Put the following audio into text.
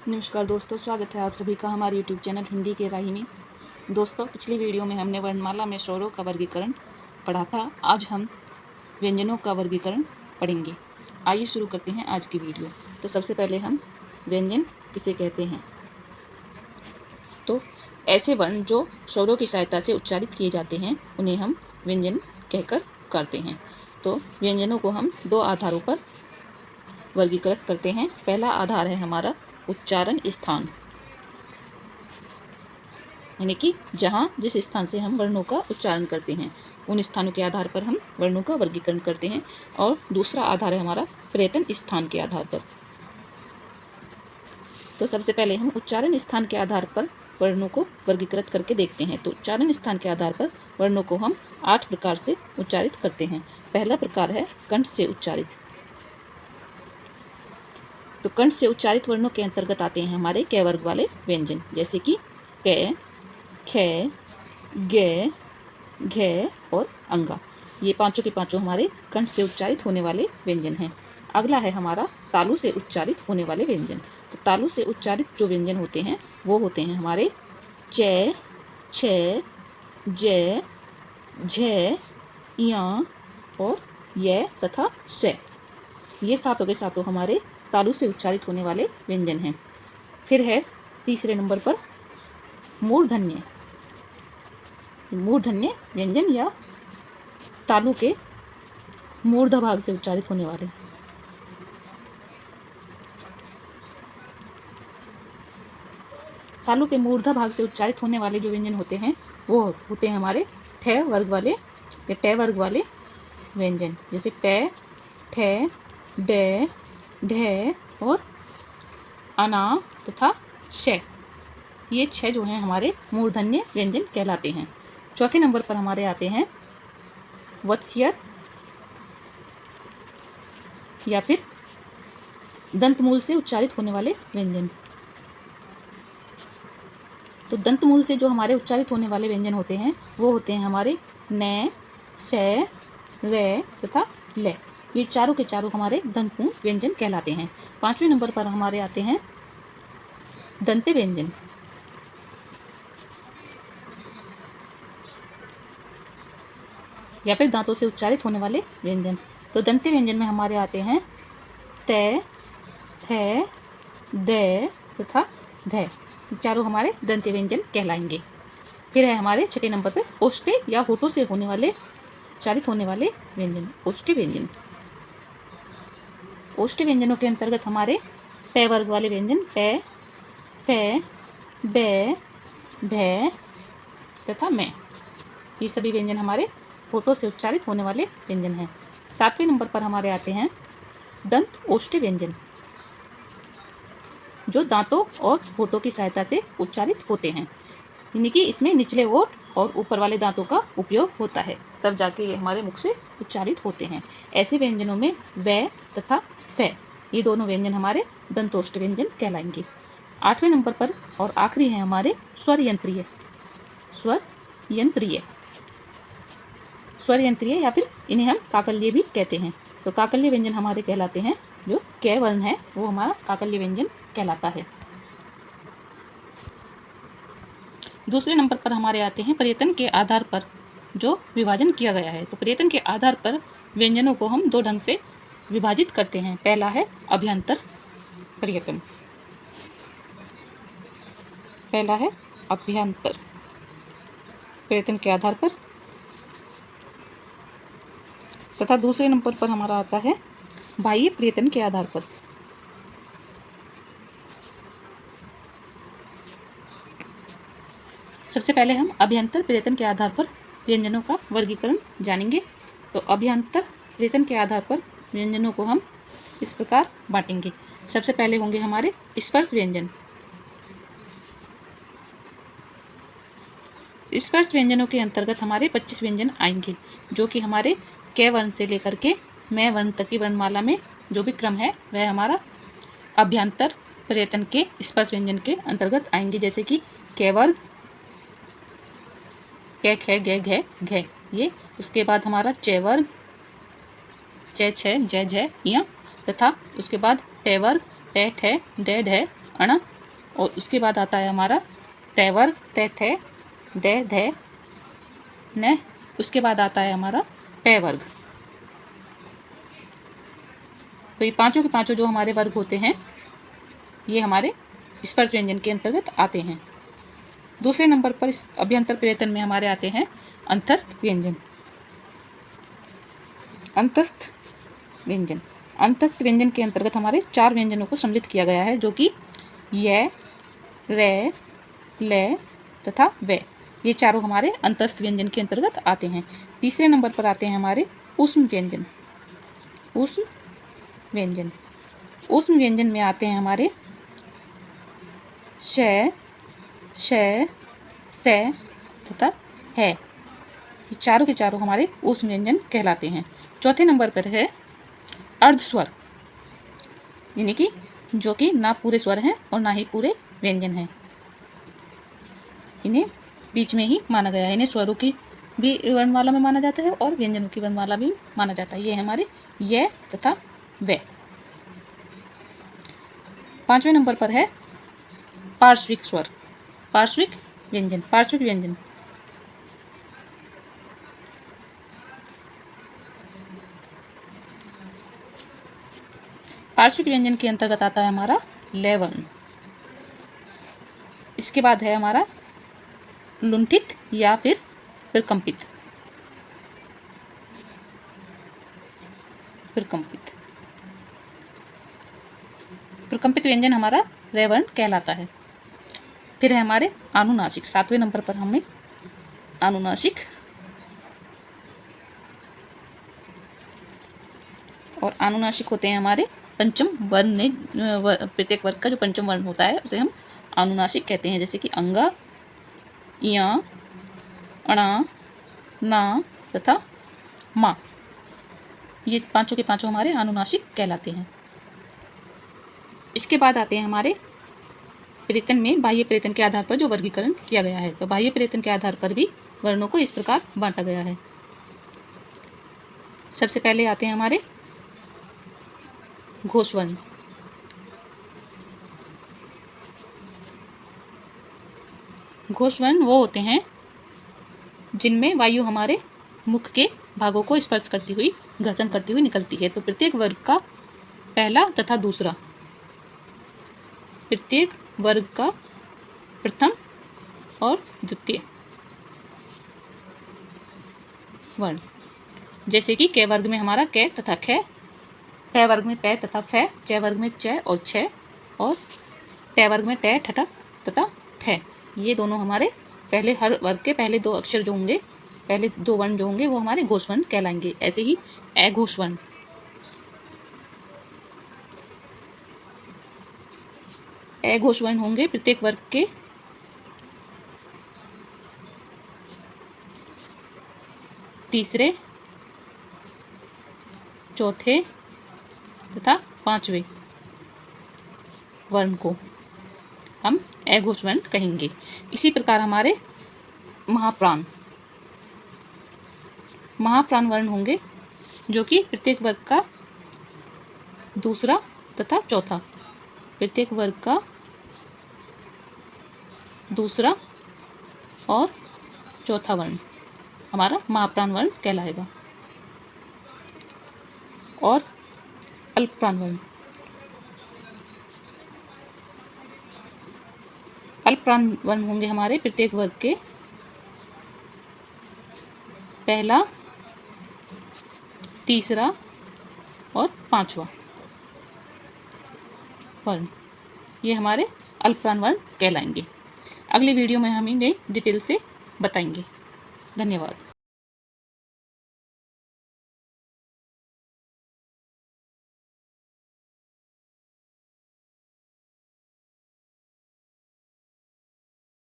नमस्कार दोस्तों, स्वागत है आप सभी का हमारे YouTube चैनल हिंदी के राही में। दोस्तों, पिछली वीडियो में हमने वर्णमाला में स्वरों का वर्गीकरण पढ़ा था। आज हम व्यंजनों का वर्गीकरण पढ़ेंगे। आइए शुरू करते हैं आज की वीडियो। तो सबसे पहले हम व्यंजन किसे कहते हैं। तो ऐसे वर्ण जो स्वरों की सहायता से उच्चारित किए जाते हैं उन्हें हम व्यंजन कहकर करते हैं। तो व्यंजनों को हम दो आधारों पर वर्गीकृत करते हैं। पहला आधार है हमारा उच्चारण स्थान, यानी कि जहाँ जिस स्थान से हम वर्णों का उच्चारण करते हैं उन स्थानों के आधार पर हम वर्णों का वर्गीकरण करते हैं। और दूसरा आधार है हमारा पर्यटन स्थान के आधार पर। तो सबसे पहले हम उच्चारण स्थान के आधार पर वर्णों को वर्गीकृत करके देखते हैं। तो उच्चारण स्थान के आधार पर वर्णों को हम 8 प्रकार से उच्चारित करते हैं। पहला प्रकार है कंठ से उच्चारित। तो कंठ से उच्चारित वर्णों के अंतर्गत आते हैं हमारे क वर्ग वाले व्यंजन, जैसे कि क, ख, ग, घ और अंगा। ये पांचों के पांचों हमारे कंठ से उच्चारित होने वाले व्यंजन हैं। अगला है हमारा तालु से उच्चारित होने वाले व्यंजन। तो तालु से उच्चारित जो व्यंजन होते हैं वो होते हैं हमारे च, छ, ज, झ, य और य तथा स। ये सातों के सातों हमारे तालु से उच्चारित होने वाले व्यंजन हैं। फिर है तीसरे नंबर पर मूर्धन्य। मूर्धन्य व्यंजन या तालु के मूर्ध भाग से उच्चारित होने वाले। तालु के मूर्ध भाग से उच्चारित होने वाले जो व्यंजन होते हैं वो होते हैं हमारे ठ वर्ग वाले या ट वर्ग वाले व्यंजन, जैसे ट, ठ, ड, ढ और अना तथा श। ये 6 जो हैं हमारे मूर्धन्य व्यंजन कहलाते हैं। चौथे नंबर पर हमारे आते हैं वत्स्यर या फिर दंतमूल से उच्चारित होने वाले व्यंजन। तो दंतमूल से जो हमारे उच्चारित होने वाले व्यंजन होते हैं वो होते हैं हमारे न, स, र तथा ल। ये चारों के चारों हमारे दंतमूल व्यंजन कहलाते हैं। पांचवें नंबर पर हमारे आते हैं दंते व्यंजन। या फिर दांतों से उच्चारित होने वाले व्यंजन। तो दंते व्यंजन में हमारे आते हैं त, थ, द तथा ध। चारों हमारे दंते व्यंजन कहलाएंगे। फिर है हमारे छठे नंबर पर ओष्ठे या होठों से होने वाले उच्चारित होने वाले व्यंजन, ओष्ठे व्यंजन। ओष्ठे व्यंजनों के अंतर्गत हमारे प वर्ग वाले व्यंजन प, फ, ब, भ तथा मैं। ये सभी व्यंजन हमारे होठों से उच्चारित होने वाले व्यंजन हैं। सातवें नंबर पर हमारे आते हैं दंत ओष्ठे व्यंजन, जो दांतों और होठों की सहायता से उच्चारित होते हैं। यानी कि इसमें निचले ओठ और ऊपर वाले दांतों का उपयोग होता है, तब जाके ये हमारे मुख से उच्चारित होते हैं। ऐसे व्यंजनों में व तथा फ, ये दोनों व्यंजन हमारे दंतोष्ठ व्यंजन कहलाएंगे। आठवें नंबर पर और आखिरी है हमारे स्वर यंत्रीय। स्वर यंत्रीय, स्वर यंत्रीय या फिर इन्हें हम काकल्य भी कहते हैं। तो काकल्य व्यंजन हमारे कहलाते हैं, जो क वर्ण है वो हमारा काकल्य व्यंजन कहलाता है। दूसरे नंबर पर हमारे आते हैं पर्यटन के आधार पर जो विभाजन किया गया है। तो पर्यटन के आधार पर व्यंजनों को हम दो ढंग से विभाजित करते हैं। पहला है अभ्यंतर पर्यटन। पहला है अभ्यंतर पर्यटन के आधार पर, तथा दूसरे नंबर पर हमारा आता है बाह्य पर्यटन के आधार पर। सबसे पहले हम अभ्यंतर पर्यटन के आधार पर व्यंजनों का वर्गीकरण जानेंगे। तो अभ्यंतर पर्यटन के आधार पर व्यंजनों को हम इस प्रकार बांटेंगे। सबसे पहले होंगे हमारे स्पर्श व्यंजन। स्पर्श व्यंजनों के अंतर्गत हमारे 25 व्यंजन आएंगे, जो कि हमारे क वर्ण से लेकर के मैं वर्ण तक की वर्णमाला में जो भी क्रम है वह हमारा अभ्यंतर पर्यटन के स्पर्श व्यंजन के अंतर्गत आएंगे, जैसे कि क वर्ग, क, ख, ग, घ, घ ये। उसके बाद हमारा च वर्ग, च, छ, ज, झ, य तथा उसके बाद ट वर्ग ट, ठ, ड, ढ, अण, और उसके बाद आता है हमारा तय वर्ग, तय थे, दे धे न। उसके बाद आता है हमारा पै वर्ग। तो ये पांचों के पांचों जो हमारे वर्ग होते हैं ये हमारे स्पर्श व्यंजन के अंतर्गत आते हैं। दूसरे नंबर पर इस अभ्यंतर प्रयत्न में हमारे आते हैं अंतस्थ व्यंजन। अंतस्थ व्यंजन, अंतस्थ व्यंजन के अंतर्गत हमारे 4 व्यंजनों को सम्मिलित किया गया है, जो कि य, रे, ले तथा वे। ये चारों हमारे अंतस्थ व्यंजन के अंतर्गत आते हैं। तीसरे नंबर पर आते हैं हमारे ऊष्म व्यंजन। ऊष्म व्यंजन, ऊष्म व्यंजन में आते हैं हमारे श, श, से तथा है। ये चारों के चारों हमारे ऊष्म व्यंजन कहलाते हैं। चौथे नंबर पर है अर्ध स्वर, यानी कि जो कि ना पूरे स्वर हैं और ना ही पूरे व्यंजन हैं, इन्हें बीच में ही माना गया है। इन्हें स्वरों की भी वर्णमाला में माना जाता है और व्यंजनों की वर्णमाला भी माना जाता है। ये हमारे ये तथा वे। पांचवें नंबर पर है पार्श्विक स्वर, पार्श्विक व्यंजन, पार्श्विक व्यंजन। पार्श्विक व्यंजन के अंतर्गत आता है हमारा ले वर्ण। इसके बाद है हमारा लुंठित या फिर प्रकंपित। प्रकंपित, प्रकंपित व्यंजन हमारा रे वर्ण कहलाता है। फिर है हमारे अनुनासिक। 7वें नंबर पर हमें अनुनासिक। और अनुनासिक होते हैं हमारे पंचम वर्ण, प्रत्येक वर्ग का जो पंचम वर्ण होता है उसे हम अनुनासिक कहते हैं, जैसे कि अंगा, इया, अणा, ना तथा मा। ये पांचों के पांचों हमारे अनुनासिक कहलाते हैं। इसके बाद आते हैं हमारे प्रयत्न में बाह्य प्रयत्न के आधार पर जो वर्गीकरण किया गया है। तो बाह्य प्रयत्न के आधार पर भी वर्णों को इस प्रकार बांटा गया है। सबसे पहले आते हैं हमारे घोष वर्ण। घोष वर्ण वो होते हैं जिनमें वायु हमारे मुख के भागों को स्पर्श करती हुई, घर्षण करती हुई निकलती है। तो प्रत्येक वर्ग का पहला तथा दूसरा, प्रत्येक वर्ग का प्रथम और द्वितीय वर्ण, जैसे कि क वर्ग में हमारा क तथा ख, पै वर्ग में पै तथा फै, च वर्ग में च और छ, और ट वर्ग में ट ठठा तथा ठ। ये दोनों हमारे पहले, हर वर्ग के पहले 2 अक्षर जो होंगे, पहले 2 वर्ण जो होंगे वो हमारे घोष वर्ण कहलाएंगे। ऐसे ही अघोष वर्ण, अघोष वर्ण होंगे प्रत्येक वर्ग के तीसरे, चौथे तथा 5वें वर्ण को हम अघोष वर्ण कहेंगे। इसी प्रकार हमारे महाप्राण, महाप्राण वर्ण होंगे जो कि प्रत्येक वर्ग का दूसरा तथा चौथा, प्रत्येक वर्ग का दूसरा और चौथा वर्ण हमारा महाप्राण वर्ण कहलाएगा। और अल्पप्राण वर्ण, अल्पप्राण वर्ण होंगे हमारे प्रत्येक वर्ग के पहला, तीसरा और 5वां वर्ण। ये हमारे अल्पप्राण वर्ण कहलाएंगे। अगली वीडियो में हम इन्हें डिटेल से बताएंगे। धन्यवाद।